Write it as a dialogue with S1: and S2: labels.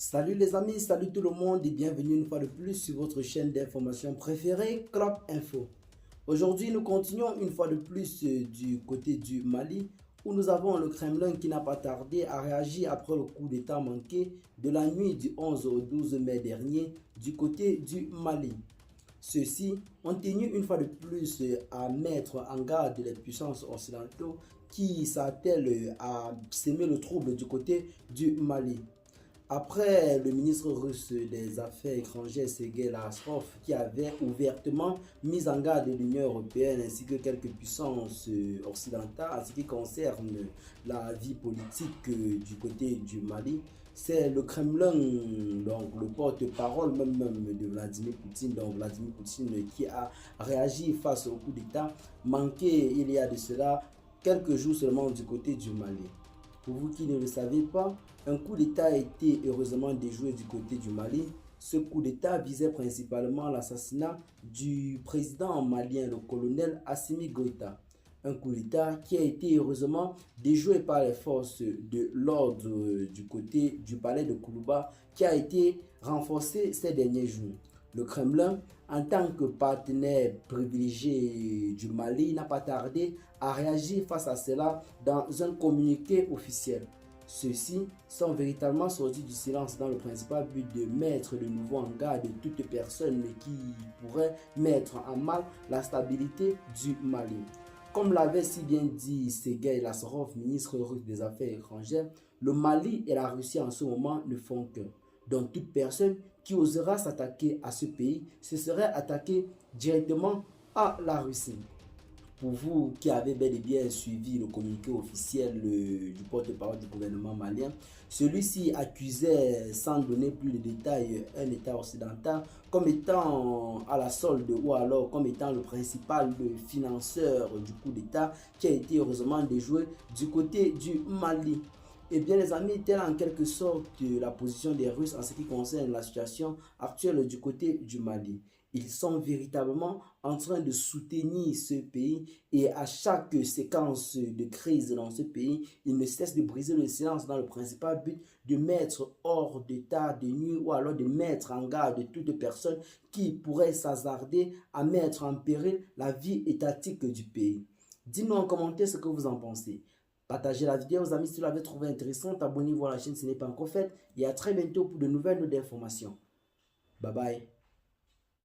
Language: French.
S1: Salut les amis, salut tout le monde et bienvenue une fois de plus sur votre chaîne d'information préférée, Crop Info. Aujourd'hui, nous continuons une fois de plus du côté du Mali où nous avons le Kremlin qui n'a pas tardé à réagir après le coup d'état manqué de la nuit du 11 au 12 mai dernier du côté du Mali. Ceux-ci ont tenu une fois de plus à mettre en garde les puissances occidentales qui s'attellent à semer le trouble du côté du Mali. Après le ministre russe des Affaires étrangères, Sergei Lavrov, qui avait ouvertement mis en garde l'Union européenne ainsi que quelques puissances occidentales en ce qui concerne la vie politique du côté du Mali, c'est le Kremlin, donc le porte-parole même de Vladimir Poutine, qui a réagi face au coup d'État manqué il y a de cela quelques jours seulement du côté du Mali. Pour vous qui ne le savez pas, un coup d'État a été heureusement déjoué du côté du Mali. Ce coup d'État visait principalement l'assassinat du président malien, le colonel Assimi Goïta. Un coup d'État qui a été heureusement déjoué par les forces de l'ordre du côté du palais de Koulouba, qui a été renforcé ces derniers jours. Le Kremlin, en tant que partenaire privilégié du Mali, n'a pas tardé à réagir face à cela dans un communiqué officiel. Ceux-ci sont véritablement sortis du silence dans le principal but de mettre de nouveau en garde toute personne qui pourrait mettre en mal la stabilité du Mali. Comme l'avait si bien dit Sergei Lavrov, ministre russe des Affaires étrangères, le Mali et la Russie en ce moment ne font qu'un. Donc toute personne qui osera s'attaquer à ce pays, ce serait attaquer directement à la Russie. Pour vous qui avez bel et bien suivi le communiqué officiel du porte-parole du gouvernement malien, celui-ci accusait, sans donner plus de détails, un État occidental comme étant à la solde ou alors comme étant le principal financeur du coup d'État qui a été heureusement déjoué du côté du Mali. Eh bien les amis, telle en quelque sorte la position des Russes en ce qui concerne la situation actuelle du côté du Mali. Ils sont véritablement en train de soutenir ce pays et à chaque séquence de crise dans ce pays, ils ne cessent de briser le silence dans le principal but de mettre hors d'état de nuit ou alors de mettre en garde toute personne qui pourrait s'hasarder à mettre en péril la vie étatique du pays. Dites-nous en commentaire ce que vous en pensez. Partagez la vidéo aux amis si vous l'avez trouvé intéressante. Abonnez-vous à la chaîne si ce n'est pas encore fait. Et à très bientôt pour de nouvelles informations. Bye bye.